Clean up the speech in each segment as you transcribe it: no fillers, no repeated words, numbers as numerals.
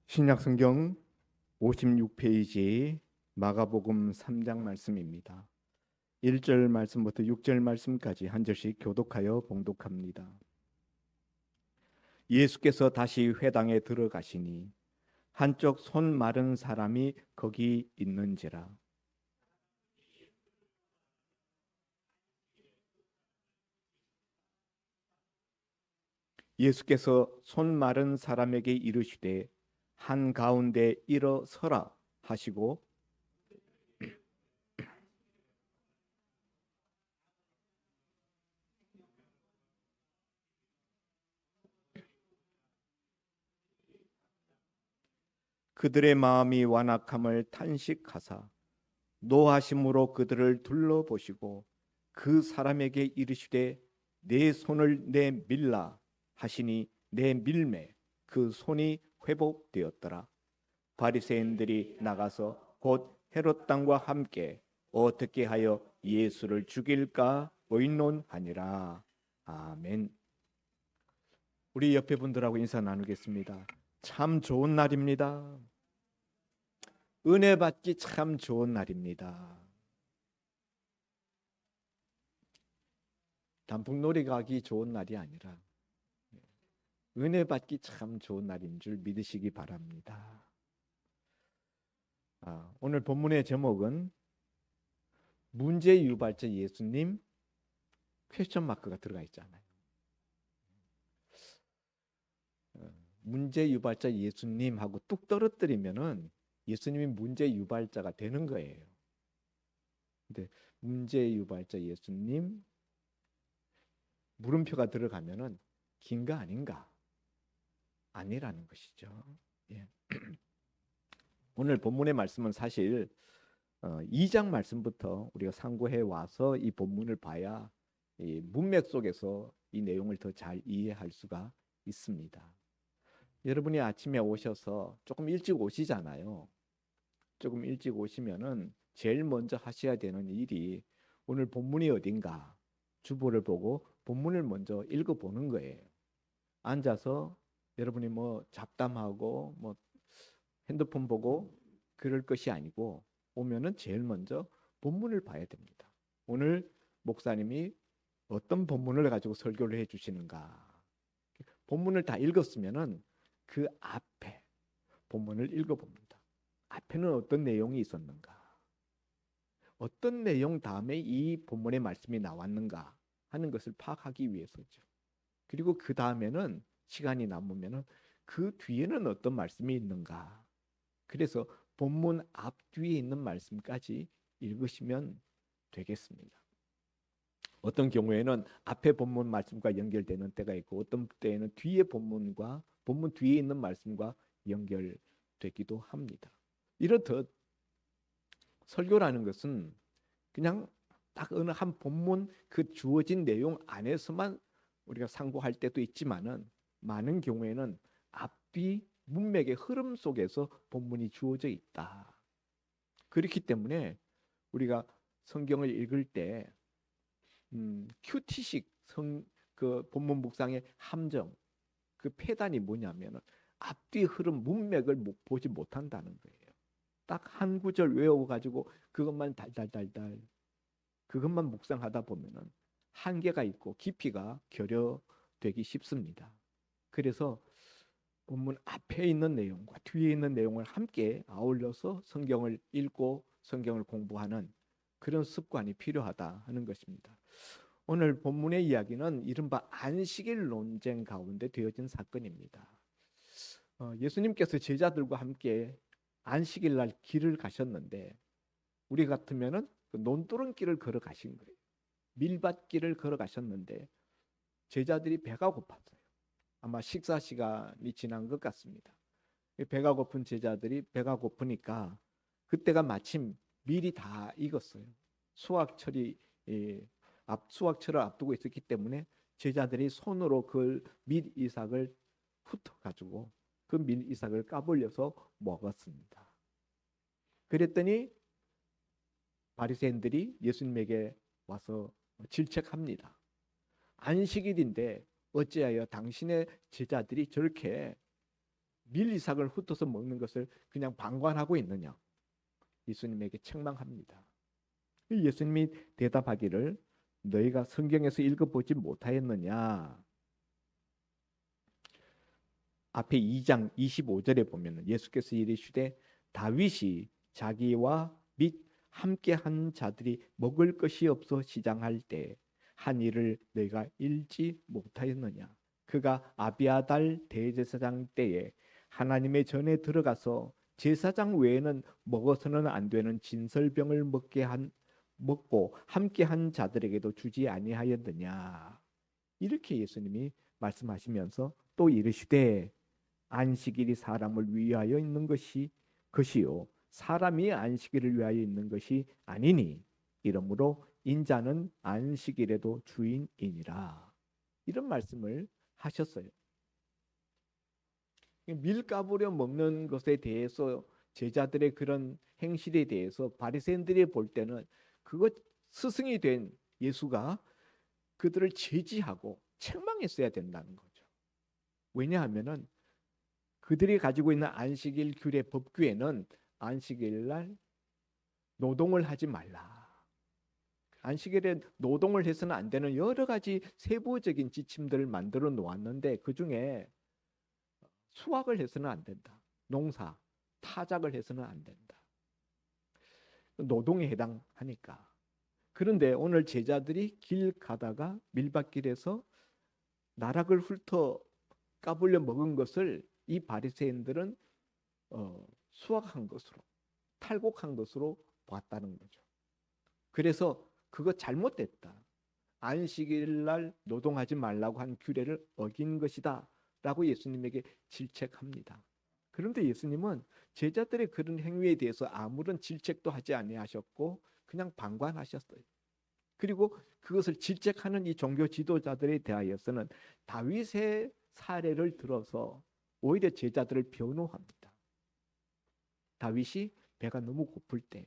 신약성경 56페이지 마가복음 3장 말씀입니다. 1절 말씀부터 6절 말씀까지 한 절씩 교독하여 봉독합니다. 예수께서 다시 회당에 들어가시니 한쪽 손 마른 사람이 거기 있는지라. 예수께서 손 마른 사람에게 이르시되 한가운데 일어서라 하시고 그들의 마음이 완악함을 탄식하사 노하심으로 그들을 둘러보시고 그 사람에게 이르시되 내 손을 내밀라 하시니 내밀매 그 손이 회복되었더라. 바리새인들이 나가서 곧 헤롯 당과 함께 어떻게 하여 예수를 죽일까 의논하니라. 아멘. 우리 옆에 분들하고 인사 나누겠습니다. 참 좋은 날입니다. 은혜 받기 참 좋은 날입니다. 단풍놀이 가기 좋은 날이 아니라 은혜 받기 참 좋은 날인 줄 믿으시기 바랍니다. 오늘 본문의 제목은 문제 유발자 예수님 퀘스천 마크가 들어가 있잖아요. 문제 유발자 예수님 하고 뚝 떨어뜨리면은 예수님이 문제 유발자가 되는 거예요. 근데 문제 유발자 예수님 물음표가 들어가면은 긴가 아닌가? 아니라는 것이죠. 예. 오늘 본문의 말씀은 사실 2장 말씀부터 우리가 상고해 와서 이 본문을 봐야 이 문맥 속에서 이 내용을 더 잘 이해할 수가 있습니다. 여러분이 아침에 오셔서 조금 일찍 오시잖아요. 조금 일찍 오시면은 제일 먼저 하셔야 되는 일이 오늘 본문이 어딘가 주보를 보고 본문을 먼저 읽어보는 거예요. 앉아서 여러분이 뭐 잡담하고 뭐 핸드폰 보고 그럴 것이 아니고 오면은 제일 먼저 본문을 봐야 됩니다. 오늘 목사님이 어떤 본문을 가지고 설교를 해주시는가. 본문을 다 읽었으면은 그 앞에 본문을 읽어봅니다. 앞에는 어떤 내용이 있었는가. 어떤 내용 다음에 이 본문의 말씀이 나왔는가 하는 것을 파악하기 위해서죠. 그리고 그 다음에는 시간이 남으면은 그 뒤에는 어떤 말씀이 있는가. 그래서 본문 앞뒤에 있는 말씀까지 읽으시면 되겠습니다. 어떤 경우에는 앞에 본문 말씀과 연결되는 때가 있고 어떤 때에는 뒤에 본문과 본문 뒤에 있는 말씀과 연결되기도 합니다. 이렇듯 설교라는 것은 그냥 딱 어느 한 본문 그 주어진 내용 안에서만 우리가 상고할 때도 있지만은 많은 경우에는 앞뒤 문맥의 흐름 속에서 본문이 주어져 있다. 그렇기 때문에 우리가 성경을 읽을 때 큐티식 그 본문 묵상의 함정 그 폐단이 뭐냐면은 앞뒤 흐름 문맥을 보지 못한다는 거예요. 딱 한 구절 외워가지고 그것만 달달달달 그것만 묵상하다 보면은 한계가 있고 깊이가 결여되기 쉽습니다. 그래서 본문 앞에 있는 내용과 뒤에 있는 내용을 함께 아울러서 성경을 읽고 성경을 공부하는 그런 습관이 필요하다 하는 것입니다. 오늘 본문의 이야기는 이른바 안식일 논쟁 가운데 되어진 사건입니다. 예수님께서 제자들과 함께 안식일 날 길을 가셨는데 우리 같으면은 그 논두렁길을 걸어 가신 거예요. 밀밭길을 걸어 가셨는데 제자들이 배가 고팠어요. 아마 식사 시간이 지난 것 같습니다. 배가 고픈 제자들이 배가 고프니까 그때가 마침 밀이 다 익었어요. 수확철이 수확철을 앞두고 있었기 때문에 제자들이 손으로 그 밀 이삭을 훑어가지고 그 밀 이삭을 까불려서 먹었습니다. 그랬더니 바리새인들이 예수님에게 와서 질책합니다. 안식일인데 어찌하여 당신의 제자들이 저렇게 밀 이삭을 훑어서 먹는 것을 그냥 방관하고 있느냐? 예수님에게 책망합니다. 예수님이 대답하기를 너희가 성경에서 읽어보지 못하였느냐? 앞에 2장 25절에 보면 예수께서 이르시되 다윗이 자기와 및 함께한 자들이 먹을 것이 없어 시장할 때 한 일을 너희가 읽지 못하였느냐? 그가 아비아달 대제사장 때에 하나님의 전에 들어가서 제사장 외에는 먹어서는 안 되는 진설병을 먹고 함께한 자들에게도 주지 아니하였느냐? 이렇게 예수님이 말씀하시면서 또 이르시되 안식일이 사람을 위하여 있는 것이요 사람이 안식일을 위하여 있는 것이 아니니 이러므로 인자는 안식일에도 주인이니라. 이런 말씀을 하셨어요. 밀 까부려 먹는 것에 대해서 제자들의 그런 행실에 대해서 바리새인들이 볼 때는 그것 스승이 된 예수가 그들을 제지하고 책망했어야 된다는 거죠. 왜냐하면은 그들이 가지고 있는 안식일 규례 법규에는 안식일 날 노동을 하지 말라. 안식일에 노동을 해서는 안 되는 여러 가지 세부적인 지침들을 만들어 놓았는데 그중에 수확을 해서는 안 된다. 농사, 타작을 해서는 안 된다. 노동에 해당하니까. 그런데 오늘 제자들이 길 가다가 밀밭길에서 나락을 훑어 까불려 먹은 것을 이 바리새인들은 수확한 것으로, 탈곡한 것으로 봤다는 거죠. 그래서 그거 잘못됐다. 안식일 날 노동하지 말라고 한 규례를 어긴 것이다 라고 예수님에게 질책합니다. 그런데 예수님은 제자들의 그런 행위에 대해서 아무런 질책도 하지 아니하셨고 그냥 방관하셨어요. 그리고 그것을 질책하는 이 종교 지도자들에 대하여서는 다윗의 사례를 들어서 오히려 제자들을 변호합니다. 다윗이 배가 너무 고플 때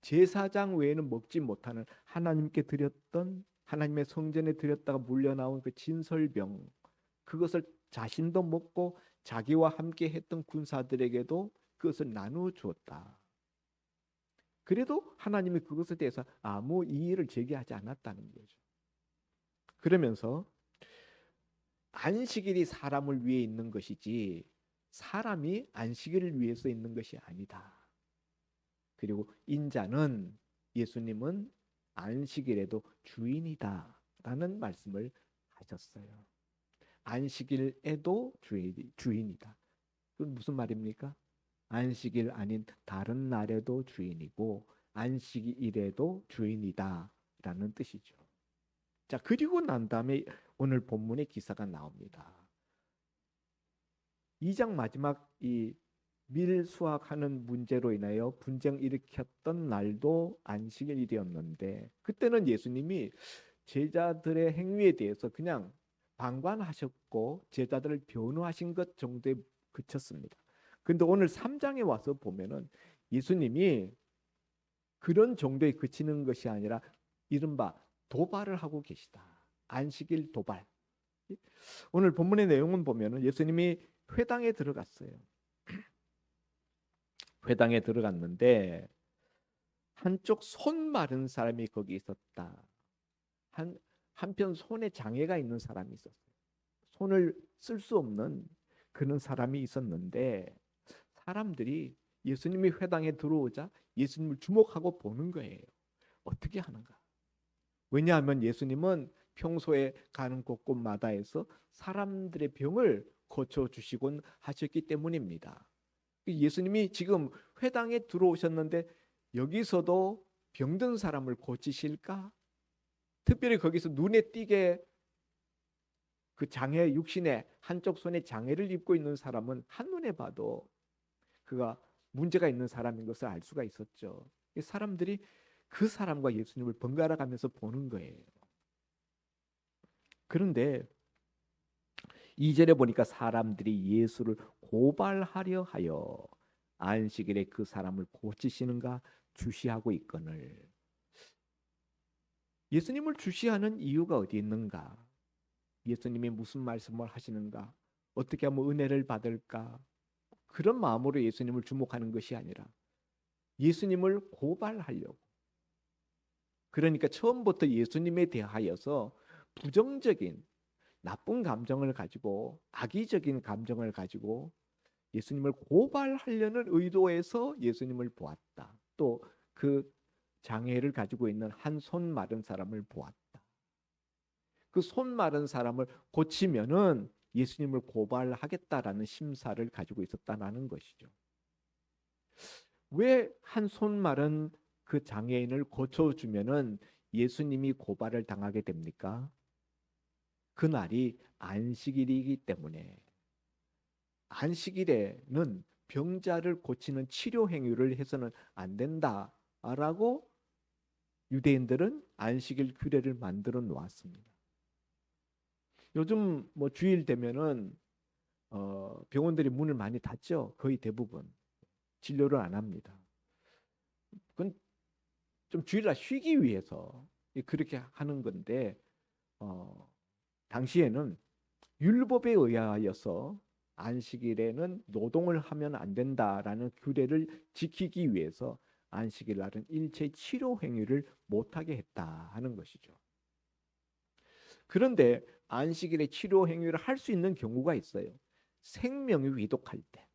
제사장 외에는 먹지 못하는 하나님께 드렸던 하나님의 성전에 드렸다가 물려나온 그 진설병 그것을 자신도 먹고 자기와 함께 했던 군사들에게도 그것을 나누어 주었다. 그래도 하나님이 그것에 대해서 아무 이의를 제기하지 않았다는 거죠. 그러면서 안식일이 사람을 위해 있는 것이지 사람이 안식일을 위해서 있는 것이 아니다. 그리고 인자는 예수님은 안식일에도 주인이다 라는 말씀을 하셨어요. 안식일에도 주인이다. 그건 무슨 말입니까? 안식일 아닌 다른 날에도 주인이고 안식일에도 주인이다 라는 뜻이죠. 자, 그리고 난 다음에 오늘 본문의 기사가 나옵니다. 2장 마지막 이 밀 수확하는 문제로 인하여 분쟁 일으켰던 날도 안식일이었는데 그때는 예수님이 제자들의 행위에 대해서 그냥 방관하셨고 제자들을 변호하신 것 정도에 그쳤습니다. 근데 오늘 3장에 와서 보면은 예수님이 그런 정도에 그치는 것이 아니라 이른바 도발을 하고 계시다. 안식일 도발. 오늘 본문의 내용은 보면은 예수님이 회당에 들어갔어요. 회당에 들어갔는데 한쪽 손 마른 사람이 거기 있었다. 한편 손에 장애가 있는 사람이 있었어요. 손을 쓸 수 없는 그런 사람이 있었는데 사람들이 예수님이 회당에 들어오자 예수님을 주목하고 보는 거예요. 어떻게 하는가? 왜냐하면 예수님은 평소에 가는 곳곳마다에서 사람들의 병을 고쳐주시곤 하셨기 때문입니다. 예수님이 지금 회당에 들어오셨는데 여기서도 병든 사람을 고치실까? 특별히 거기서 눈에 띄게 그 장애 육신에 한쪽 손에 장애를 입고 있는 사람은 한눈에 봐도 그가 문제가 있는 사람인 것을 알 수가 있었죠. 사람들이 그 사람과 예수님을 번갈아 가면서 보는 거예요. 그런데 2절에 보니까 사람들이 예수를 고발하려 하여 안식일에 그 사람을 고치시는가 주시하고 있거늘. 예수님을 주시하는 이유가 어디 있는가? 예수님이 무슨 말씀을 하시는가? 어떻게 하면 은혜를 받을까? 그런 마음으로 예수님을 주목하는 것이 아니라 예수님을 고발하려고. 그러니까 처음부터 예수님에 대하여서 부정적인 나쁜 감정을 가지고 악의적인 감정을 가지고 예수님을 고발하려는 의도에서 예수님을 보았다. 또 그 장애를 가지고 있는 한 손 마른 사람을 보았다. 그 손 마른 사람을 고치면은 예수님을 고발하겠다라는 심사를 가지고 있었다는 것이죠. 왜 한 손 마른 그 장애인을 고쳐주면은 예수님이 고발을 당하게 됩니까? 그날이 안식일이기 때문에. 안식일에는 병자를 고치는 치료 행위를 해서는 안 된다라고 유대인들은 안식일 규례를 만들어 놓았습니다. 요즘 뭐 주일 되면은 병원들이 문을 많이 닫죠. 거의 대부분 진료를 안 합니다. 그건 좀 주일날 쉬기 위해서 그렇게 하는 건데 당시에는 율법에 의하여서 안식일에는 노동을 하면 안 된다라는 규례를 지키기 위해서 안식일 날은 일체 치료 행위를 못하게 했다 하는 것이죠. 그런데 안식일에 치료 행위를 할 수 있는 경우가 있어요. 생명이 위독할 때.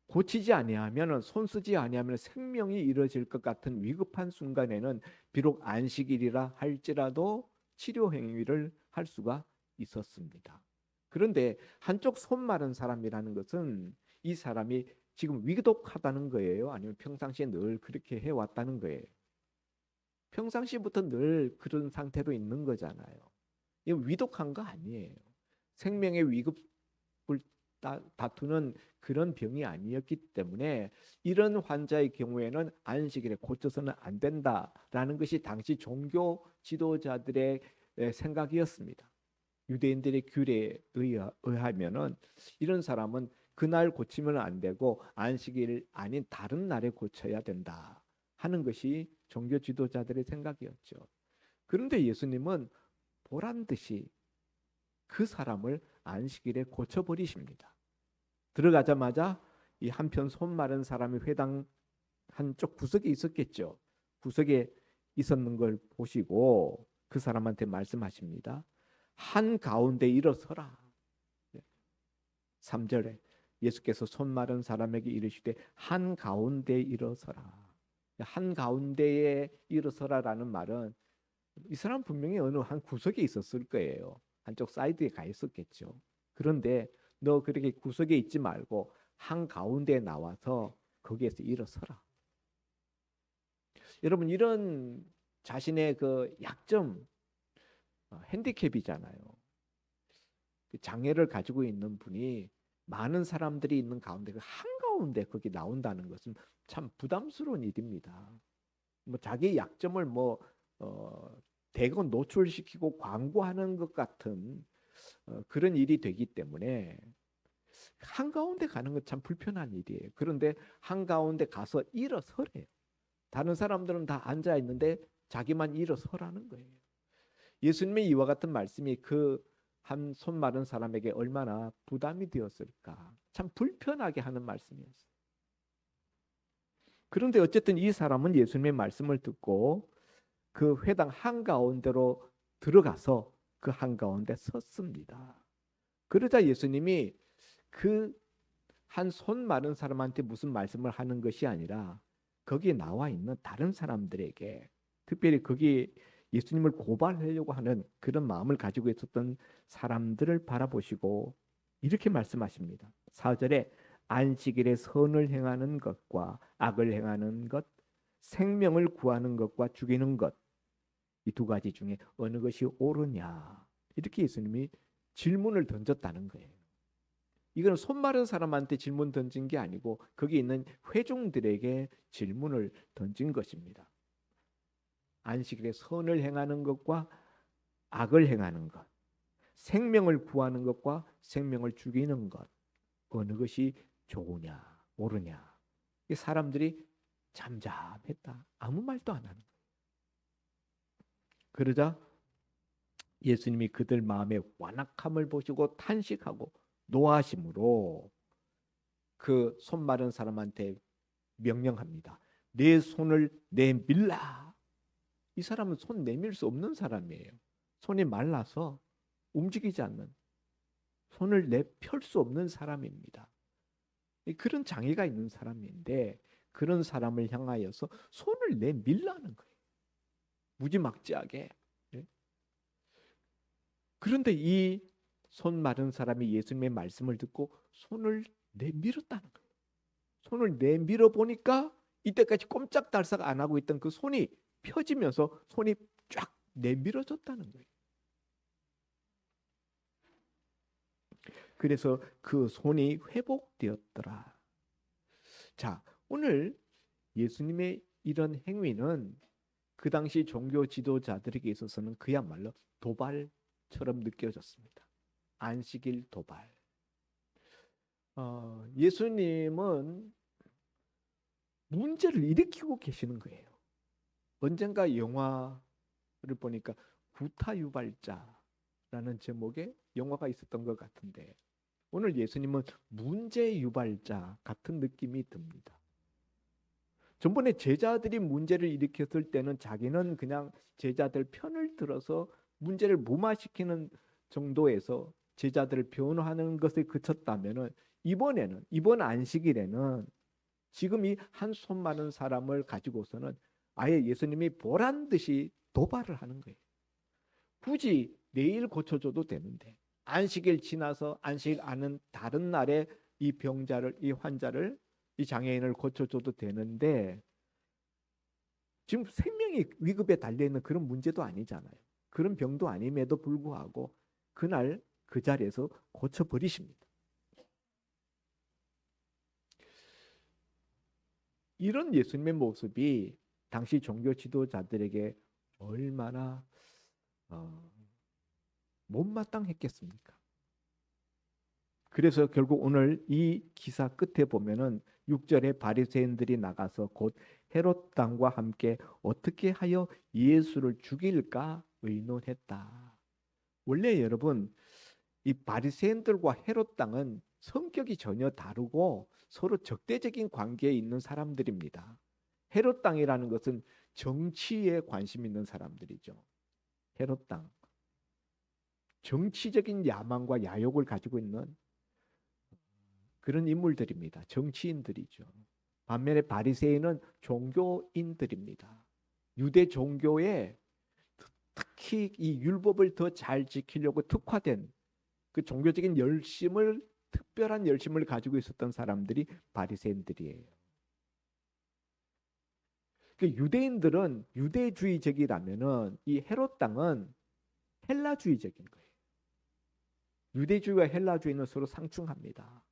고치지 아니하면 손 쓰지 아니하면 생명이 이뤄질 것 같은 위급한 순간에는 비록 안식일이라 할지라도 치료 행위를 할 수가 있었습니다. 그런데 한쪽 손 마른 사람이라는 것은 이 사람이 지금 위독하다는 거예요? 아니면 평상시에 늘 그렇게 해왔다는 거예요? 평상시부터 늘 그런 상태로 있는 거잖아요. 이거 위독한 거 아니에요. 생명의 위급을 다투는 그런 병이 아니었기 때문에 이런 환자의 경우에는 안식일에 고쳐서는 안 된다라는 것이 당시 종교 지도자들의 생각이었습니다. 유대인들의 규례에 의하면은 이런 사람은 그날 고치면 안 되고 안식일 아닌 다른 날에 고쳐야 된다 하는 것이 종교 지도자들의 생각이었죠. 그런데 예수님은 보란 듯이 그 사람을 안식일에 고쳐버리십니다. 들어가자마자 이 한편 손 마른 사람이 회당 한쪽 구석에 있었겠죠. 구석에 있었는 걸 보시고 그 사람한테 말씀하십니다. 한 가운데 일어서라. 3절에 예수께서 손 마른 사람에게 이르시되 한 가운데 일어서라. 한 가운데에 일어서라라는 말은 이 사람 분명히 어느 한 구석에 있었을 거예요. 한쪽 사이드에 가 있었겠죠. 그런데 너 그렇게 구석에 있지 말고 한 가운데에 나와서 거기에서 일어서라. 여러분 이런 자신의 그 약점, 핸디캡이잖아요. 장애를 가지고 있는 분이 많은 사람들이 있는 가운데 그 한가운데 거기 나온다는 것은 참 부담스러운 일입니다. 뭐 자기 약점을 대거 노출시키고 광고하는 것 같은 그런 일이 되기 때문에 한가운데 가는 건 참 불편한 일이에요. 그런데 한가운데 가서 일어서래요. 다른 사람들은 다 앉아 있는데 자기만 일어서라는 거예요. 예수님의 이와 같은 말씀이 그 한 손 마른 사람에게 얼마나 부담이 되었을까. 참 불편하게 하는 말씀이었어요. 그런데 어쨌든 이 사람은 예수님의 말씀을 듣고 그 회당 한가운데로 들어가서 그 한가운데 섰습니다. 그러자 예수님이 그 한 손 마른 사람한테 무슨 말씀을 하는 것이 아니라 거기에 나와 있는 다른 사람들에게, 특별히 거기 예수님을 고발하려고 하는 그런 마음을 가지고 있었던 사람들을 바라보시고 이렇게 말씀하십니다. 4절에 안식일에 선을 행하는 것과 악을 행하는 것, 생명을 구하는 것과 죽이는 것, 이 두 가지 중에 어느 것이 옳으냐, 이렇게 예수님이 질문을 던졌다는 거예요. 이건 손 마른 사람한테 질문 던진 게 아니고 거기 있는 회중들에게 질문을 던진 것입니다. 안식일에 선을 행하는 것과 악을 행하는 것, 생명을 구하는 것과 생명을 죽이는 것, 어느 것이 좋으냐, 옳으냐. 이 사람들이 잠잠했다. 아무 말도 안 하는 거예요. 그러자 예수님이 그들 마음의 완악함을 보시고 탄식하고 노하심으로 그 손 마른 사람한테 명령합니다. 내 손을 내밀라. 이 사람은 손 내밀 수 없는 사람이에요. 손이 말라서 움직이지 않는, 손을 내펼 수 없는 사람입니다. 그런 장애가 있는 사람인데 그런 사람을 향하여서 손을 내밀라는 거예요. 무지막지하게. 예? 그런데 이 손 마른 사람이 예수님의 말씀을 듣고 손을 내밀었다는 거예요. 손을 내밀어 보니까 이때까지 꼼짝달싹 안 하고 있던 그 손이 펴지면서 손이 쫙 내밀어졌다는 거예요. 그래서 그 손이 회복되었더라. 자, 오늘 예수님의 이런 행위는 그 당시 종교 지도자들에게 있어서는 그야말로 도발처럼 느껴졌습니다. 안식일 도발. 예수님은 문제를 일으키고 계시는 거예요. 언젠가 영화를 보니까 구타유발자라는 제목의 영화가 있었던 것 같은데 오늘 예수님은 문제 유발자 같은 느낌이 듭니다. 전번에 제자들이 문제를 일으켰을 때는 자기는 그냥 제자들 편을 들어서 문제를 무마시키는 정도에서 제자들을 변호하는 것에 그쳤다면은 이번 안식일에는 지금 이 한 손 많은 사람을 가지고서는 아예 예수님이 보란 듯이 도발을 하는 거예요. 굳이 내일 고쳐줘도 되는데 안식일 지나서 안식일 아는 다른 날에 이 병자를, 이 환자를, 이 장애인을 고쳐줘도 되는데 지금 생명이 위급에 달려있는 그런 문제도 아니잖아요. 그런 병도 아님에도 불구하고 그날 그 자리에서 고쳐버리십니다. 이런 예수님의 모습이 당시 종교 지도자들에게 얼마나 못마땅했겠습니까? 그래서 결국 오늘 이 기사 끝에 보면은 6절에 바리새인들이 나가서 곧 헤롯 당과 함께 어떻게 하여 예수를 죽일까 의논했다. 원래 여러분 이 바리새인들과 헤롯 당은 성격이 전혀 다르고 서로 적대적인 관계에 있는 사람들입니다. 헤롯 당이라는 것은 정치에 관심 있는 사람들이죠. 헤롯 당. 정치적인 야망과 야욕을 가지고 있는 그런 인물들입니다. 정치인들이죠. 반면에 바리새인은 종교인들입니다. 유대 종교에 특히 이 율법을 더 잘 지키려고 특화된 그 종교적인 열심을, 특별한 열심을 가지고 있었던 사람들이 바리새인들이에요. 유대인들은 유대주의적이라면은 이 헤롯 당은 헬라주의적인 거예요. 유대주의와 헬라주의는 서로 상충합니다.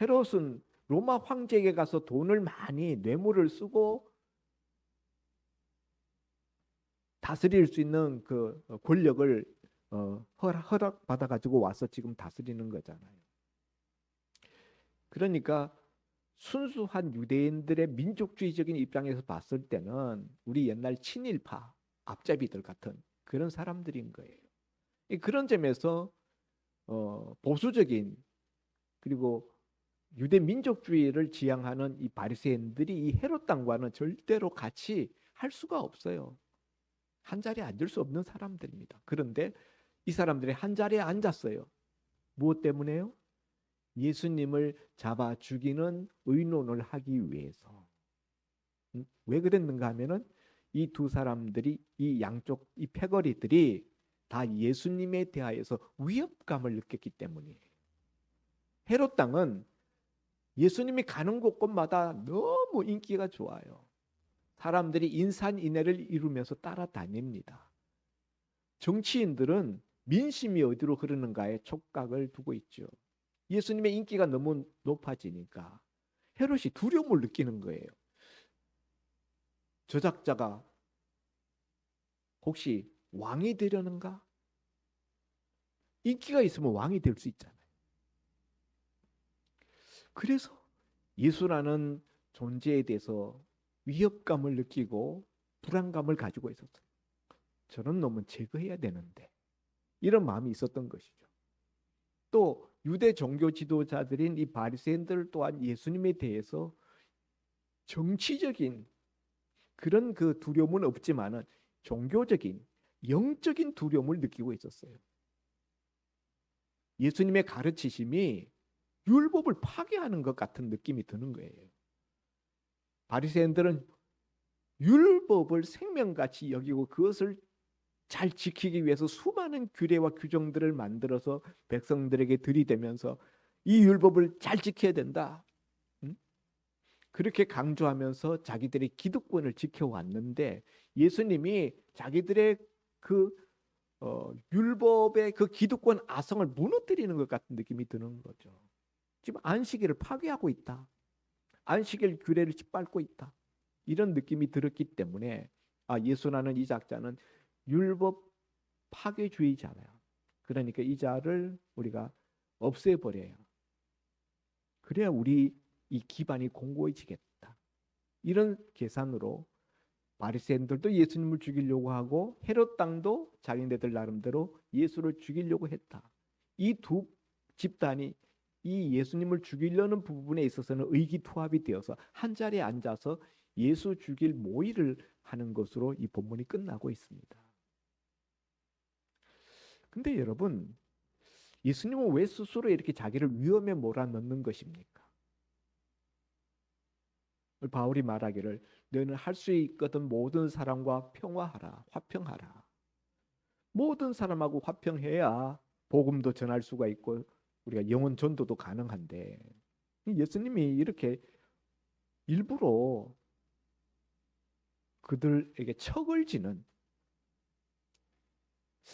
헤롯은 로마 황제에게 가서 돈을 많이 뇌물을 쓰고 다스릴 수 있는 그 권력을 허락받아 가지고 와서 지금 다스리는 거잖아요. 그러니까 순수한 유대인들의 민족주의적인 입장에서 봤을 때는 우리 옛날 친일파, 앞잡이들 같은 그런 사람들인 거예요. 그런 점에서 보수적인 그리고 유대 민족주의를 지향하는 이 바리새인들이 이 헤롯 당과는 절대로 같이 할 수가 없어요. 한 자리에 앉을 수 없는 사람들입니다. 그런데 이 사람들이 한 자리에 앉았어요. 무엇 때문에요? 예수님을 잡아 죽이는 의논을 하기 위해서. 왜 그랬는가 하면은 이 두 사람들이 이 양쪽 이 패거리들이 다 예수님에 대하여서 위협감을 느꼈기 때문이에요. 헤롯 당은 예수님이 가는 곳곳마다 너무 인기가 좋아요. 사람들이 인산인해를 이루면서 따라다닙니다. 정치인들은 민심이 어디로 흐르는가에 촉각을 두고 있죠. 예수님의 인기가 너무 높아지니까 헤롯이 두려움을 느끼는 거예요. 저작자가 혹시 왕이 되려는가? 인기가 있으면 왕이 될 수 있잖아요. 그래서 예수라는 존재에 대해서 위협감을 느끼고 불안감을 가지고 있었어요. 저런 놈은 제거해야 되는데 이런 마음이 있었던 것이죠. 또 유대 종교 지도자들인 이 바리새인들 또한 예수님에 대해서 정치적인 그런 그 두려움은 없지만은 종교적인 영적인 두려움을 느끼고 있었어요. 예수님의 가르치심이 율법을 파괴하는 것 같은 느낌이 드는 거예요. 바리새인들은 율법을 생명같이 여기고 그것을 잘 지키기 위해서 수많은 규례와 규정들을 만들어서 백성들에게 들이대면서 이 율법을 잘 지켜야 된다. 그렇게 강조하면서 자기들의 기득권을 지켜왔는데 예수님이 자기들의 그 율법의 그 기득권 아성을 무너뜨리는 것 같은 느낌이 드는 거죠. 지금 안식일을 파괴하고 있다. 안식일 규례를 짓밟고 있다. 이런 느낌이 들었기 때문에 예수라는 이 작자는 율법 파괴주의자예요. 그러니까 이 자를 우리가 없애버려요. 그래야 우리 이 기반이 공고해지겠다. 이런 계산으로 바리새인들도 예수님을 죽이려고 하고 헤롯 당도 자기네들 나름대로 예수를 죽이려고 했다. 이 두 집단이 이 예수님을 죽이려는 부분에 있어서는 의기투합이 되어서 한 자리에 앉아서 예수 죽일 모의를 하는 것으로 이 본문이 끝나고 있습니다. 근데 여러분, 예수님은 왜 스스로 이렇게 자기를 위험에 몰아넣는 것입니까? 바울이 말하기를 너는 할 수 있거든 모든 사람과 평화하라, 화평하라. 모든 사람하고 화평해야 복음도 전할 수가 있고 우리가 영혼 전도도 가능한데 예수님이 이렇게 일부러 그들에게 척을 지는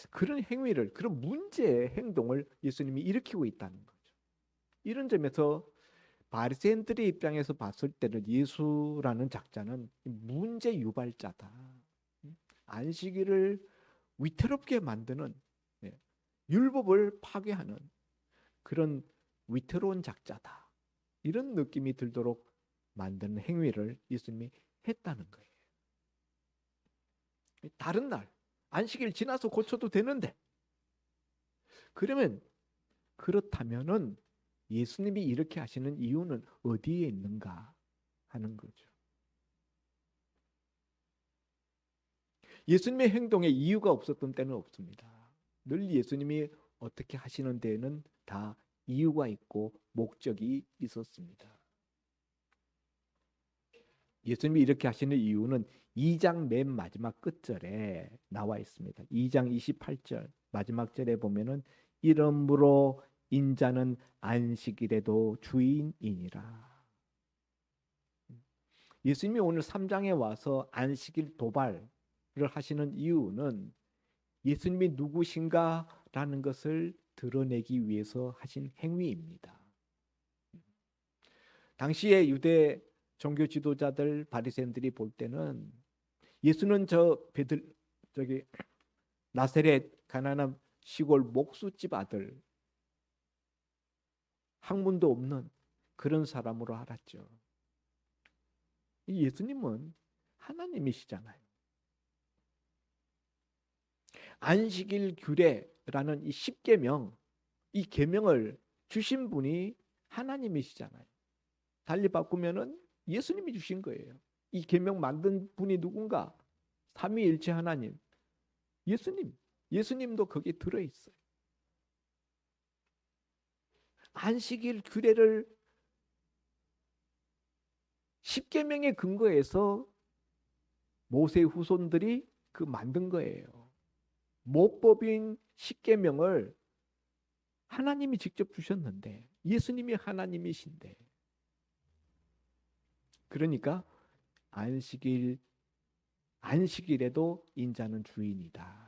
그런 행위를, 그런 문제의 행동을 예수님이 일으키고 있다는 거죠. 이런 점에서 바리새인들의 입장에서 봤을 때는 예수라는 작자는 문제 유발자다. 안식일을 위태롭게 만드는, 율법을 파괴하는 그런 위태로운 작자다. 이런 느낌이 들도록 만드는 행위를 예수님이 했다는 거예요. 다른 날 안식일 지나서 고쳐도 되는데, 그러면 그렇다면은 예수님이 이렇게 하시는 이유는 어디에 있는가 하는 거죠. 예수님의 행동에 이유가 없었던 때는 없습니다. 늘 예수님이 어떻게 하시는 데에는 다 이유가 있고 목적이 있었습니다. 예수님이 이렇게 하시는 이유는 2장 맨 마지막 끝절에 나와 있습니다. 2장 28절 마지막 절에 보면은 이러므로 인자는 안식일에도 주인이니라. 예수님이 오늘 3장에 와서 안식일 도발을 하시는 이유는 예수님이 누구신가라는 것을 드러내기 위해서 하신 행위입니다. 당시에 유대 종교 지도자들 바리새인들이 볼 때는 예수는 저기 나사렛 가나안 시골 목수집 아들, 학문도 없는 그런 사람으로 알았죠. 이 예수님은 하나님이시잖아요. 안식일 규례라는 이 10계명, 이 계명을 주신 분이 하나님이시잖아요. 달리 바꾸면은 예수님이 주신 거예요. 이 계명 만든 분이 누군가? 삼위일체 하나님, 예수님. 예수님도 거기에 들어있어요. 안식일 규례를 10계명에 근거해서 모세의 후손들이 그 만든 거예요. 모법인 10계명을 하나님이 직접 주셨는데 예수님이 하나님이신데, 그러니까 안식일에도 인자는 주인이다.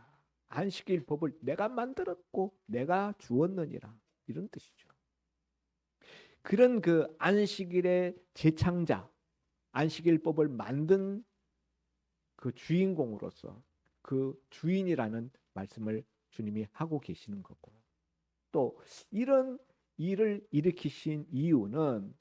안식일 법을 내가 만들었고 내가 주었느니라, 이런 뜻이죠. 그런 그 안식일의 제창자, 안식일법을 만든 그 주인공으로서 그 주인이라는 말씀을 주님이 하고 계시는 거고, 또 이런 일을 일으키신 이유는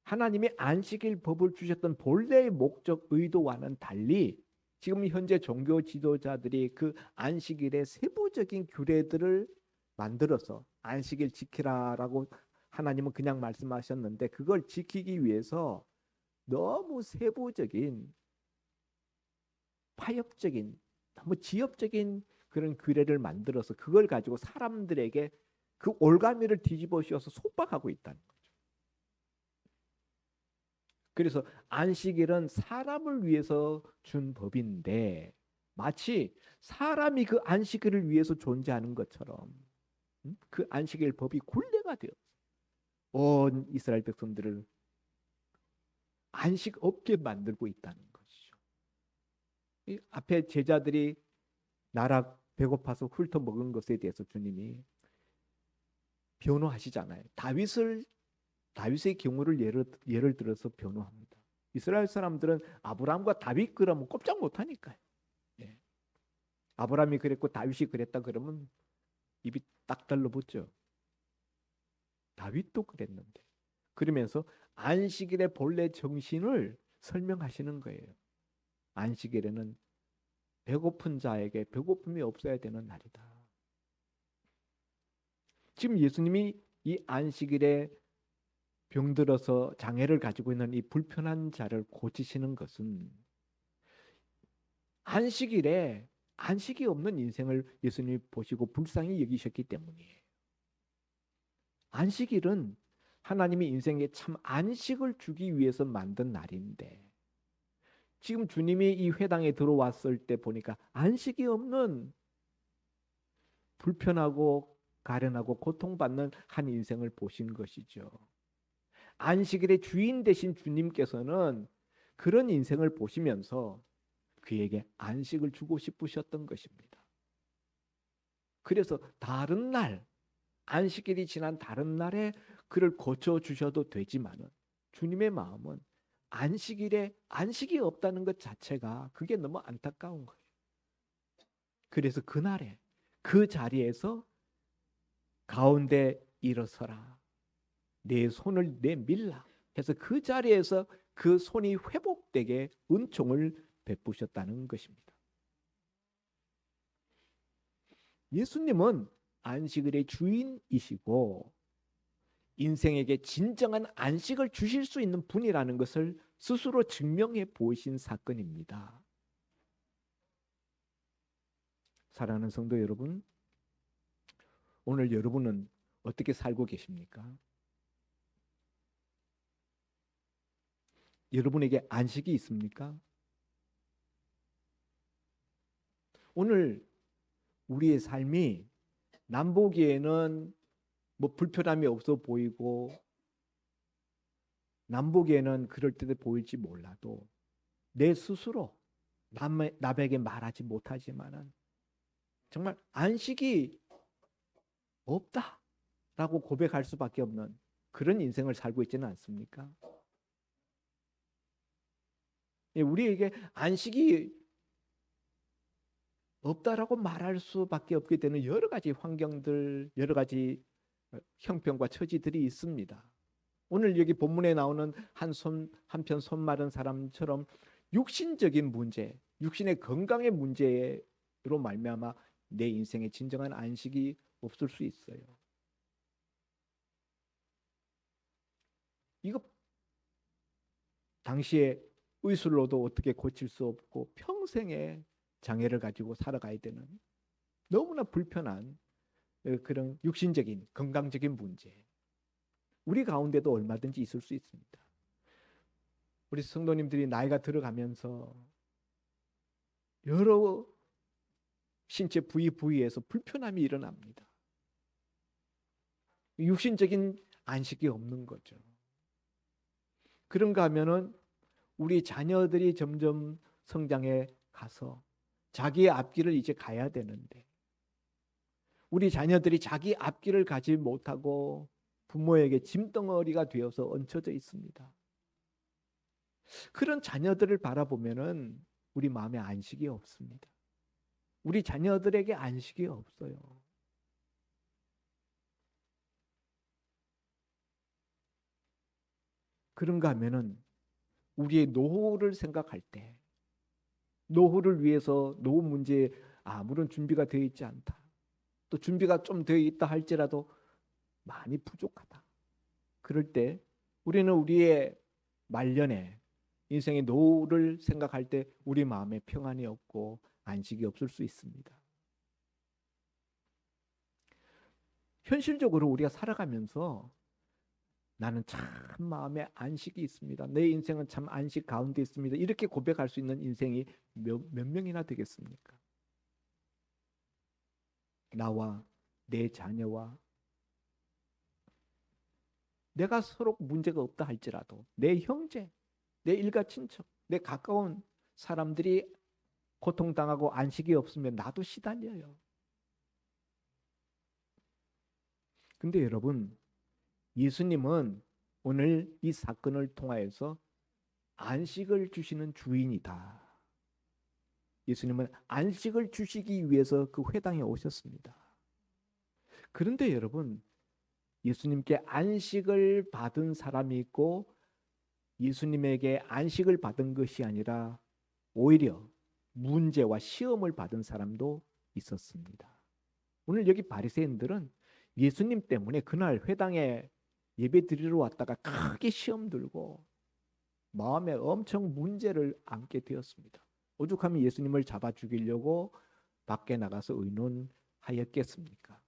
하나님이 안식일 법을 주셨던 본래의 목적 의도와는 달리 지금 현재 종교 지도자들이 그 안식일의 세부적인 규례들을 만들어서 안식일 지키라라고 하나님은 그냥 말씀하셨는데 그걸 지키기 위해서 너무 세부적인 파격적인 너무 지엽적인 그런 규례를 만들어서 그걸 가지고 사람들에게 그 올가미를 뒤집어 씌워서 속박하고 있다는 거죠. 그래서 안식일은 사람을 위해서 준 법인데 마치 사람이 그 안식일을 위해서 존재하는 것처럼 그 안식일 법이 굴레가 되어 온 이스라엘 백성들을 안식 없게 만들고 있다는 것이죠. 이 앞에 제자들이 나락 배고파서 훑어 먹은 것에 대해서 주님이 변호하시잖아요. 다윗의 경우를 예를 들어서 변호합니다. 이스라엘 사람들은 아브라함과 다윗 그러면 꼼짝 못하니까요. 예. 아브라함이 그랬고 다윗이 그랬다 그러면 입이 딱 달라붙죠. 다윗도 그랬는데 그러면서 안식일의 본래 정신을 설명하시는 거예요. 안식일에는 배고픈 자에게 배고픔이 없어야 되는 날이다. 지금 예수님이 이 안식일에 병들어서 장애를 가지고 있는 이 불편한 자를 고치시는 것은 안식일에 안식이 없는 인생을 예수님이 보시고 불쌍히 여기셨기 때문이에요. 안식일은 하나님이 인생에 참 안식을 주기 위해서 만든 날인데 지금 주님이 이 회당에 들어왔을 때 보니까 안식이 없는 불편하고 가련하고 고통받는 한 인생을 보신 것이죠. 안식일의 주인 되신 주님께서는 그런 인생을 보시면서 그에게 안식을 주고 싶으셨던 것입니다. 그래서 다른 날, 안식일이 지난 다른 날에 그를 고쳐주셔도 되지만은 주님의 마음은 안식일에 안식이 없다는 것 자체가 그게 너무 안타까운 거예요. 그래서 그날에 그 자리에서 가운데 일어서라. 내 손을 내밀라 해서 그 자리에서 그 손이 회복되게 은총을 베푸셨다는 것입니다. 예수님은 안식일의 주인이시고 인생에게 진정한 안식을 주실 수 있는 분이라는 것을 스스로 증명해 보이신 사건입니다. 사랑하는 성도 여러분, 오늘 여러분은 어떻게 살고 계십니까? 여러분에게 안식이 있습니까? 오늘 우리의 삶이 남 보기에는 뭐 불편함이 없어 보이고 남 보기에는 그럴듯해 보일지 몰라도 내 스스로 남에게 말하지 못하지만은 정말 안식이 없다라고 고백할 수밖에 없는 그런 인생을 살고 있지는 않습니까? 우리에게 안식이 없다라고 말할 수밖에 없게 되는 여러 가지 환경들, 여러 가지 형편과 처지들이 있습니다. 오늘 여기 본문에 나오는 한편 손 마른 사람처럼 육신적인 문제, 육신의 건강의 문제로 말미암아 내 인생에 진정한 안식이 없을 수 있어요. 이거 당시에 의술로도 어떻게 고칠 수 없고 평생의 장애를 가지고 살아가야 되는 너무나 불편한 그런 육신적인 건강적인 문제. 우리 가운데도 얼마든지 있을 수 있습니다. 우리 성도님들이 나이가 들어가면서 여러 신체 부위에서 불편함이 일어납니다. 육신적인 안식이 없는 거죠. 그런가 하면은 우리 자녀들이 점점 성장해 가서 자기의 앞길을 이제 가야 되는데 우리 자녀들이 자기 앞길을 가지 못하고 부모에게 짐덩어리가 되어서 얹혀져 있습니다. 그런 자녀들을 바라보면은 우리 마음에 안식이 없습니다. 우리 자녀들에게 안식이 없어요. 그런가 하면은 우리의 노후를 생각할 때 노후를 위해서 노후 문제에 아무런 준비가 되어 있지 않다. 또 준비가 좀 되어 있다 할지라도 많이 부족하다. 그럴 때 우리는 우리의 말년에 인생의 노후를 생각할 때 우리 마음에 평안이 없고 안식이 없을 수 있습니다. 현실적으로 우리가 살아가면서 나는 참 마음에 안식이 있습니다. 내 인생은 참 안식 가운데 있습니다. 이렇게 고백할 수 있는 인생이 몇 명이나 되겠습니까? 나와 내 자녀와 내가 서로 문제가 없다 할지라도 내 형제, 내 일가 친척, 내 가까운 사람들이 고통당하고 안식이 없으면 나도 시달려요. 근데 여러분, 예수님은 오늘 이 사건을 통하여서 안식을 주시는 주인이다. 예수님은 안식을 주시기 위해서 그 회당에 오셨습니다. 그런데 여러분, 예수님께 안식을 받은 사람이 있고 예수님에게 안식을 받은 것이 아니라 오히려 문제와 시험을 받은 사람도 있었습니다. 오늘 여기 바리새인들은 예수님 때문에 그날 회당에 예배 드리러 왔다가 크게 시험 들고 마음에 엄청 문제를 안게 되었습니다. 오죽하면 예수님을 잡아 죽이려고 밖에 나가서 의논하였겠습니까?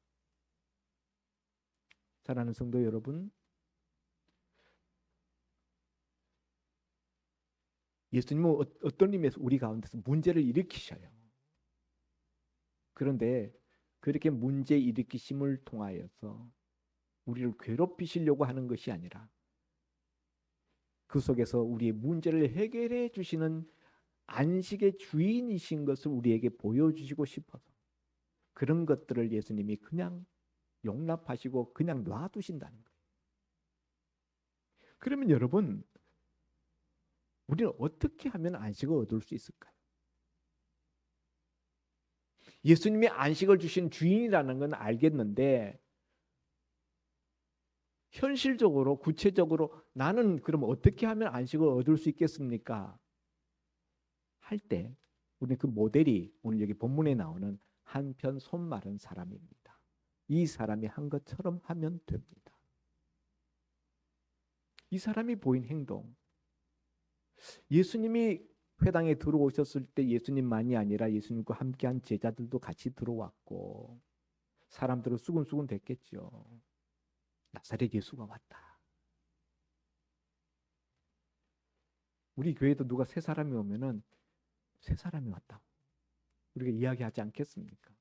사랑하는 성도 여러분, 예수님은 어떤 의미에서 우리 가운데서 문제를 일으키셔요. 그런데 그렇게 문제 일으키심을 통하여서 우리를 괴롭히시려고 하는 것이 아니라 그 속에서 우리의 문제를 해결해 주시는 안식의 주인이신 것을 우리에게 보여주시고 싶어서 그런 것들을 예수님이 그냥 용납하시고 그냥 놔두신다는 거예요. 그러면 여러분, 우리는 어떻게 하면 안식을 얻을 수 있을까요? 예수님이 안식을 주신 주인이라는 건 알겠는데 현실적으로 구체적으로 나는 그럼 어떻게 하면 안식을 얻을 수 있겠습니까? 할 때 우리 그 모델이 오늘 여기 본문에 나오는 한편 손 마른 사람입니다. 이 사람이 한 것처럼 하면 됩니다. 이 사람이 보인 행동, 예수님이 회당에 들어오셨을 때 예수님만이 아니라 예수님과 함께한 제자들도 같이 들어왔고 사람들은 수군수군 됐겠죠. 나사렛 예수가 왔다. 우리 교회도 누가 세 사람이 오면은 세 사람이 왔다고 우리가 이야기하지 않겠습니까?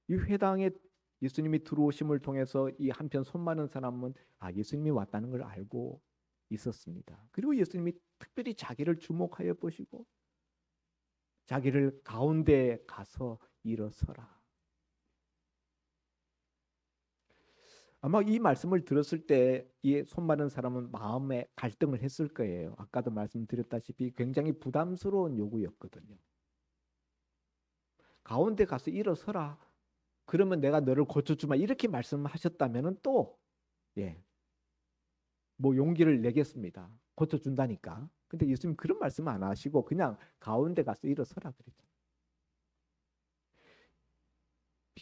이 회당에 예수님이 들어오심을 통해서 이 한편 손 많은 사람은 예수님이 왔다는 걸 알고 있었습니다. 그리고 예수님이 특별히 자기를 주목하여 보시고 자기를 가운데 가서 일어서라. 아마 이 말씀을 들었을 때 이 손 많은 사람은 마음에 갈등을 했을 거예요. 아까도 말씀드렸다시피 굉장히 부담스러운 요구였거든요. 가운데 가서 일어서라. 그러면 내가 너를 고쳐주마. 이렇게 말씀하셨다면 또 뭐 용기를 내겠습니다. 고쳐준다니까. 근데 예수님 그런 말씀 안 하시고 그냥 가운데 가서 일어서라 그랬죠.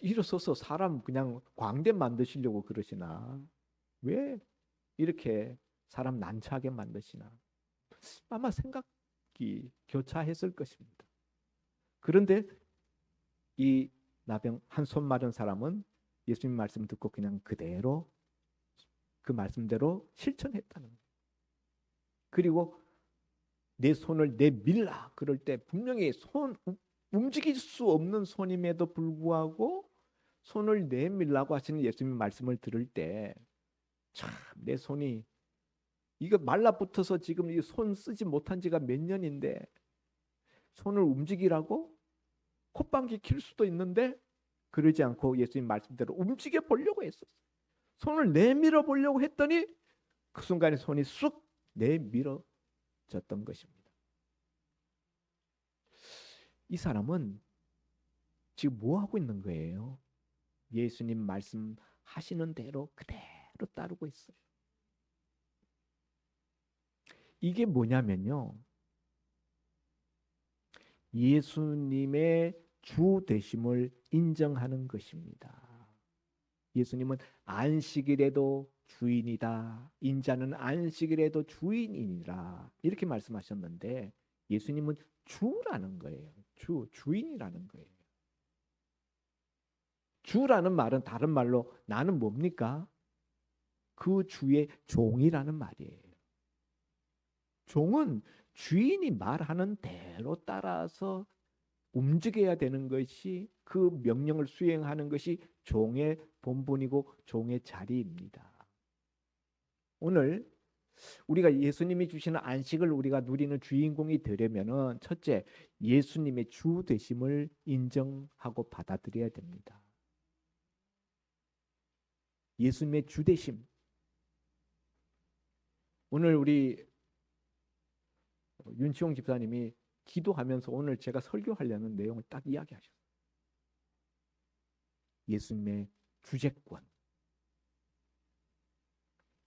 일어서서 사람 그냥 광대 만드시려고 그러시나? 왜 이렇게 사람 난처하게 만드시나? 아마 생각이 교차했을 것입니다. 그런데 이 나병 한 손 마른 사람은 예수님 말씀 듣고 그냥 그대로 그 말씀대로 실천했다는 거예요. 그리고 내 손을 내밀라 그럴 때 분명히 움직일 수 없는 손임에도 불구하고 손을 내밀라고 하시는 예수님 말씀을 들을 때 참 내 손이 이거 말라붙어서 지금 이 손 쓰지 못한 지가 몇 년인데 손을 움직이라고 콧방귀 킬 수도 있는데 그러지 않고 예수님 말씀대로 움직여 보려고 했었어요. 손을 내밀어 보려고 했더니 그 순간에 손이 쑥 내밀어졌던 것입니다. 이 사람은 지금 뭐 하고 있는 거예요? 예수님 말씀하시는 대로 그대로 따르고 있어요. 이게 뭐냐면요. 예수님의 주 되심을 인정하는 것입니다. 예수님은 안식일에도 주인이다. 인자는 안식일에도 주인이니라. 이렇게 말씀하셨는데 예수님은 주라는 거예요. 주인이라는 거예요. 주라는 말은 다른 말로 나는 뭡니까? 그 주의 종이라는 말이에요. 종은 주인이 말하는 대로 따라서 움직여야 되는 것이, 그 명령을 수행하는 것이 종의 본분이고 종의 자리입니다. 오늘 우리가 예수님이 주시는 안식을 우리가 누리는 주인공이 되려면은 첫째, 예수님의 주 되심을 인정하고 받아들여야 됩니다. 예수님의 주 되심. 오늘 우리 윤치홍 집사님이 기도하면서 오늘 제가 설교하려는 내용을 딱 이야기하셨어요. 예수님의 주재권.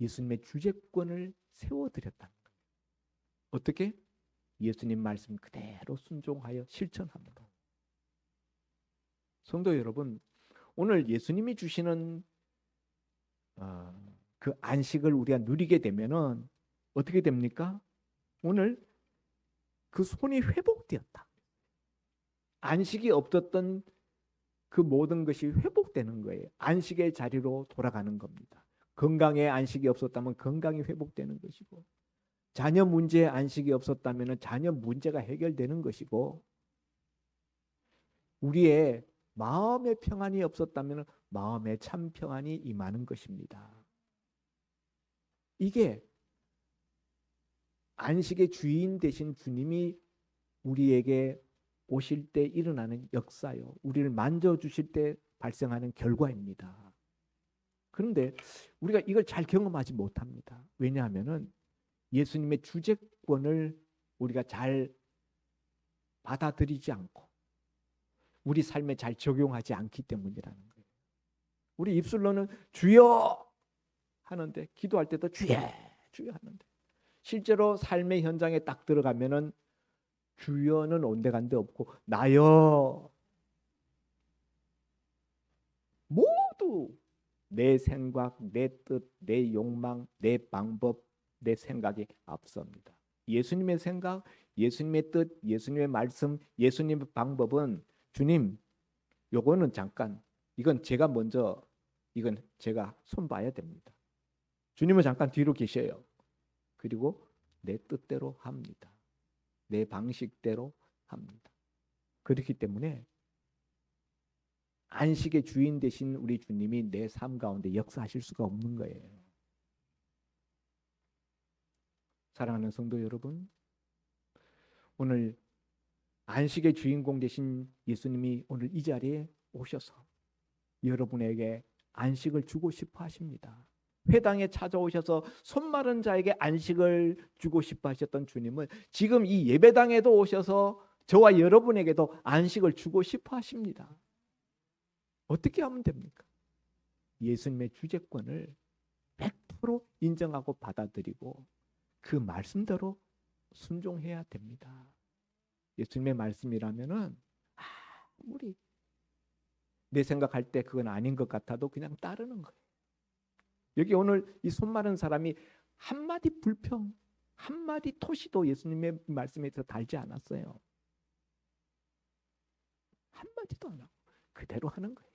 예수님의 주재권을 세워드렸다는 거예요. 어떻게? 예수님 말씀 그대로 순종하여 실천함으로. 성도 여러분, 오늘 예수님이 주시는 그 안식을 우리가 누리게 되면은 어떻게 됩니까? 오늘 그 손이 회복되었다. 안식이 없었던 그 모든 것이 회복되는 거예요. 안식의 자리로 돌아가는 겁니다. 건강에 안식이 없었다면 건강이 회복되는 것이고, 자녀 문제에 안식이 없었다면 자녀 문제가 해결되는 것이고, 우리의 마음의 평안이 없었다면 마음의 참 평안이 임하는 것입니다. 이게 안식의 주인 되신 주님이 우리에게 오실 때 일어나는 역사요. 우리를 만져주실 때 발생하는 결과입니다. 그런데 우리가 이걸 잘 경험하지 못합니다. 왜냐하면 예수님의 주재권을 우리가 잘 받아들이지 않고 우리 삶에 잘 적용하지 않기 때문이라는 거예요. 우리 입술로는 주여 하는데, 기도할 때도 주여 주여 하는데, 실제로 삶의 현장에 딱 들어가면은 주여는 온데간데 없고 나여, 모두 내 생각, 내 뜻, 내 욕망, 내 방법, 내 생각이 앞섭니다. 예수님의 생각, 예수님의 뜻, 예수님의 말씀, 예수님의 방법은 주님, 요거는 잠깐, 이건 제가 먼저, 이건 제가 손봐야 됩니다. 주님은 잠깐 뒤로 계셔요. 그리고 내 뜻대로 합니다. 내 방식대로 합니다. 그렇기 때문에 안식의 주인 되신 우리 주님이 내 삶 가운데 역사하실 수가 없는 거예요. 사랑하는 성도 여러분, 오늘 안식의 주인공 되신 예수님이 오늘 이 자리에 오셔서 여러분에게 안식을 주고 싶어 하십니다. 회당에 찾아오셔서 손 마른 자에게 안식을 주고 싶어 하셨던 주님은 지금 이 예배당에도 오셔서 저와 여러분에게도 안식을 주고 싶어 하십니다. 어떻게 하면 됩니까? 예수님의 주재권을 100% 인정하고 받아들이고 그 말씀대로 순종해야 됩니다. 예수님의 말씀이라면은 아무리 내 생각할 때 그건 아닌 것 같아도 그냥 따르는 거예요. 여기 오늘 이 손 마른 사람이 한마디 불평, 한마디 토시도 예수님의 말씀에서 달지 않았어요. 한마디도 안 하고 그대로 하는 거예요.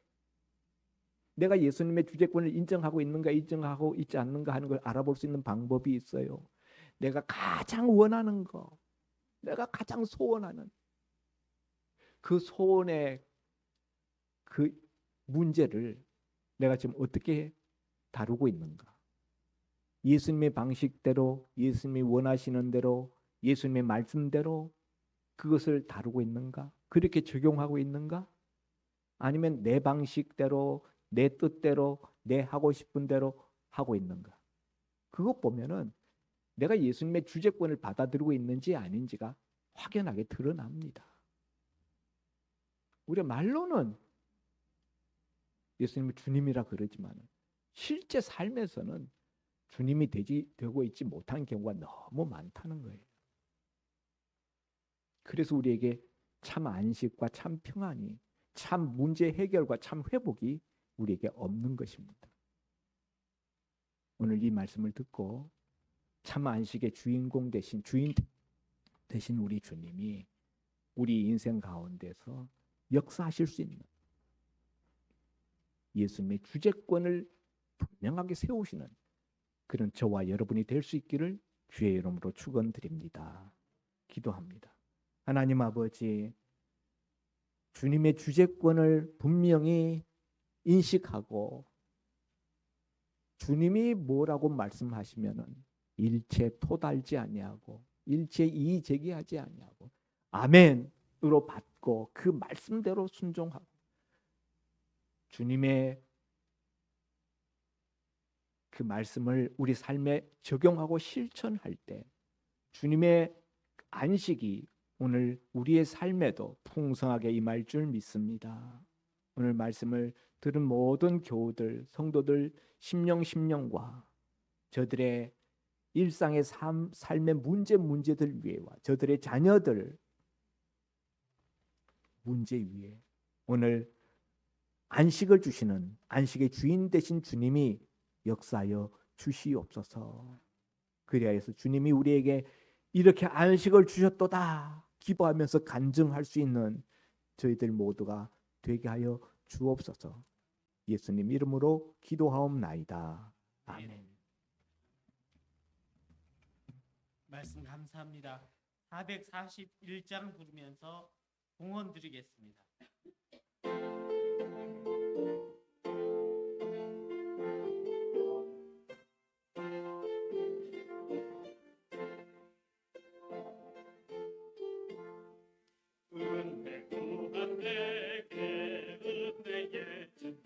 내가 예수님의 주재권을 인정하고 있는가 인정하고 있지 않는가 하는 걸 알아볼 수 있는 방법이 있어요. 내가 가장 원하는 거, 내가 가장 소원하는 그 소원의 그 문제를 내가 지금 어떻게 다루고 있는가? 예수님의 방식대로, 예수님이 원하시는 대로, 예수님의 말씀대로 그것을 다루고 있는가? 그렇게 적용하고 있는가? 아니면 내 방식대로, 내 뜻대로, 내 하고 싶은 대로 하고 있는가? 그것 보면은 내가 예수님의 주재권을 받아들이고 있는지 아닌지가 확연하게 드러납니다. 우리가 말로는 예수님을 주님이라 그러지만 실제 삶에서는 주님이 되고 있지 못한 경우가 너무 많다는 거예요. 그래서 우리에게 참 안식과 참 평안이, 참 문제 해결과 참 회복이 우리에게 없는 것입니다. 오늘 이 말씀을 듣고 참 안식의 주인공 되신 주인 되신 우리 주님이 우리 인생 가운데서 역사하실 수 있는 예수님의 주재권을 분명하게 세우시는 그런 저와 여러분이 될 수 있기를 주의 이름으로 축원드립니다. 기도합니다. 하나님 아버지, 주님의 주재권을 분명히 인식하고 주님이 뭐라고 말씀하시면은 일체 토달지 아니하고 일체 이의 제기하지 아니하고 아멘으로 받고 그 말씀대로 순종하고 주님의 그 말씀을 우리 삶에 적용하고 실천할 때 주님의 안식이 오늘 우리의 삶에도 풍성하게 임할 줄 믿습니다. 오늘 말씀을 들은 모든 교우들, 성도들 심령과 저들의 일상의 삶의 문제들 위에와 저들의 자녀들 문제 위에 오늘 안식을 주시는 안식의 주인 되신 주님이 역사하여 주시옵소서. 그리하여서 주님이 우리에게 이렇게 안식을 주셨도다 기뻐하면서 간증할 수 있는 저희들 모두가 되게 하여 주옵소서. 예수님 이름으로 기도하옵나이다. 아멘. 말씀 감사합니다. 441장 부르면서 봉헌 드리겠습니다. 은혜 구한 내게 은혜의 주님,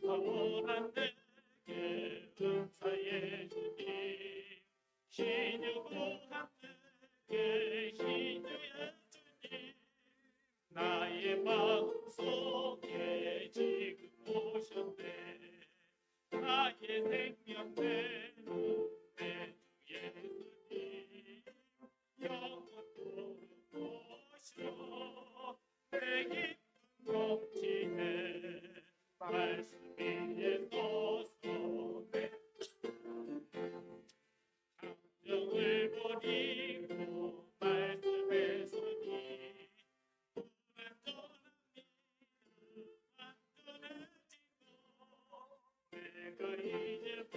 사원한 내게 은사의 주님, 신유 구한 내게 신유의 주님, 나의 마음속에 지금 오셨네. 나의 생명 되는 내 주 예수님, 영원토록 오시오. 내 기쁨 넘치네. 말씀 위에 서서 내 감정을 버리고 말씀에 서니 불완전한 믿음 완전해지고 내가 이제부터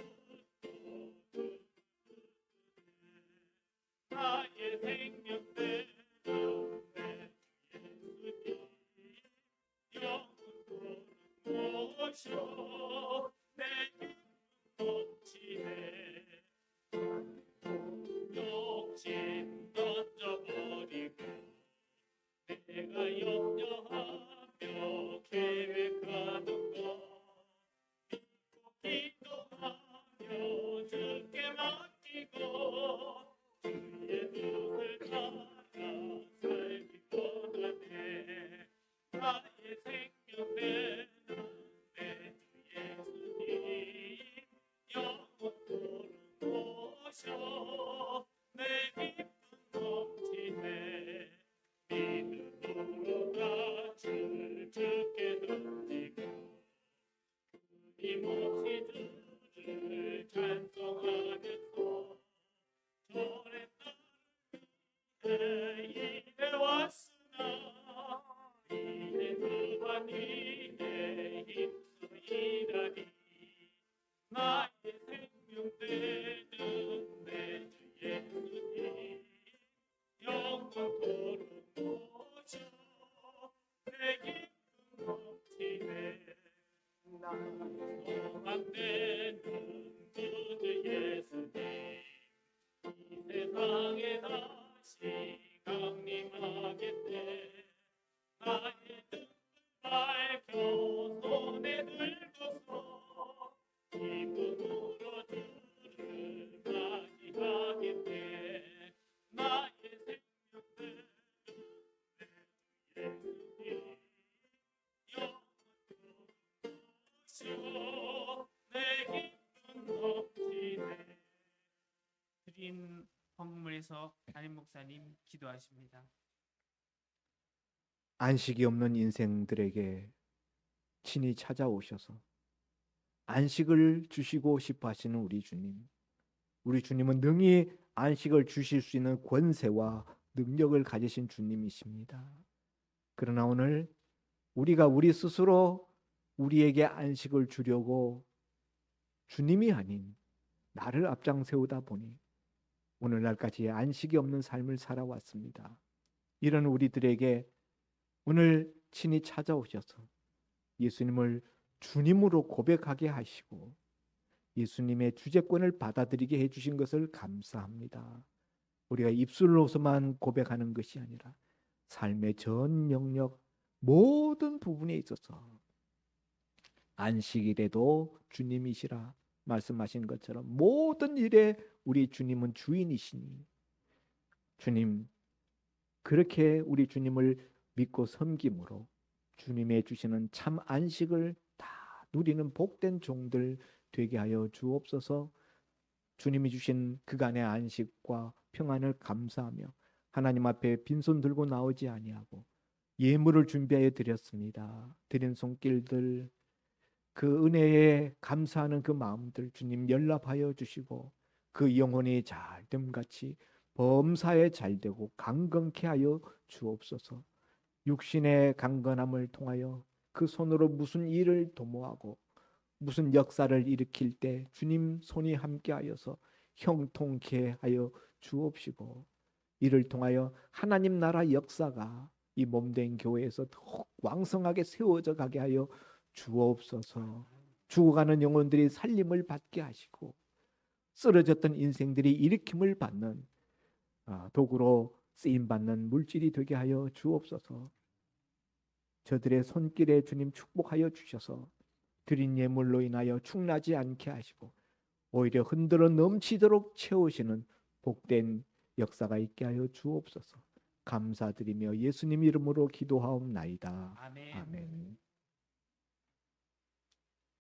나의 생명 되는 내 예수님, 영원토록 오시오. 내 기쁨 넘치네. 욕심 던져버리고 내가 염려하며 계획하던 것 믿고 기도하며 주께 맡기고 주의 뜻을 따라 살기 원하네. 나의 생명 되는 내 주 예수님, 영원토록 오셔. 내 기쁨 넘치네. 믿음으로 낯을 주께 던지고 끊임없이 주를 찬송하면서 절에 따르며 이래 왔으나 이제 그만 이내 힘써 일하리. 나의 생명 되는 내 주 예수님, 영원토록 오셔. 내 기쁨 넘치네. 나의 소망되는 그 주 예수님, 이 세상에 다시 강림하겠네. 나의 등을 밝혀 손에 들고서 기쁨으로 주를 맞이하겠네. 나의 생명 되는 내 주 예수님, 영원토록 오시오. 내 기쁨 넘치네. 드린 헌금에서 담임 목사님 기도하십니다. 안식이 없는 인생들에게 친히 찾아오셔서 안식을 주시고 싶어 하시는 우리 주님. 우리 주님은 능히 안식을 주실 수 있는 권세와 능력을 가지신 주님이십니다. 그러나 오늘 우리가 우리 스스로 우리에게 안식을 주려고 주님이 아닌 나를 앞장 세우다 보니 오늘날까지 안식이 없는 삶을 살아왔습니다. 이런 우리들에게 오늘 친히 찾아오셔서 예수님을 주님으로 고백하게 하시고 예수님의 주재권을 받아들이게 해주신 것을 감사합니다. 우리가 입술로서만 고백하는 것이 아니라 삶의 전 영역 모든 부분에 있어서 안식일에도 주님이시라 말씀하신 것처럼 모든 일에 우리 주님은 주인이시니 주님, 그렇게 우리 주님을 믿고 섬김으로 주님의 주시는 참 안식을 다 누리는 복된 종들 되게 하여 주옵소서. 주님이 주신 그간의 안식과 평안을 감사하며 하나님 앞에 빈손 들고 나오지 아니하고 예물을 준비하여 드렸습니다. 드린 손길들, 그 은혜에 감사하는 그 마음들 주님 연락하여 주시고 그 영혼이 잘됨같이 범사에 잘되고 강건케 하여 주옵소서. 육신의 강건함을 통하여 그 손으로 무슨 일을 도모하고 무슨 역사를 일으킬 때 주님 손이 함께하여서 형통케 하여 주옵시고 이를 통하여 하나님 나라 역사가 이 몸된 교회에서 더욱 왕성하게 세워져 가게 하여 주옵소서. 죽어가는 영혼들이 살림을 받게 하시고 쓰러졌던 인생들이 일으킴을 받는 도구로 쓰임받는 물질이 되게 하여 주옵소서. 저들의 손길에 주님 축복하여 주셔서 드린 예물로 인하여 축나지 않게 하시고 오히려 흔들어 넘치도록 채우시는 복된 역사가 있게 하여 주옵소서. 감사드리며 예수님 이름으로 기도하옵나이다. 아멘. 아멘.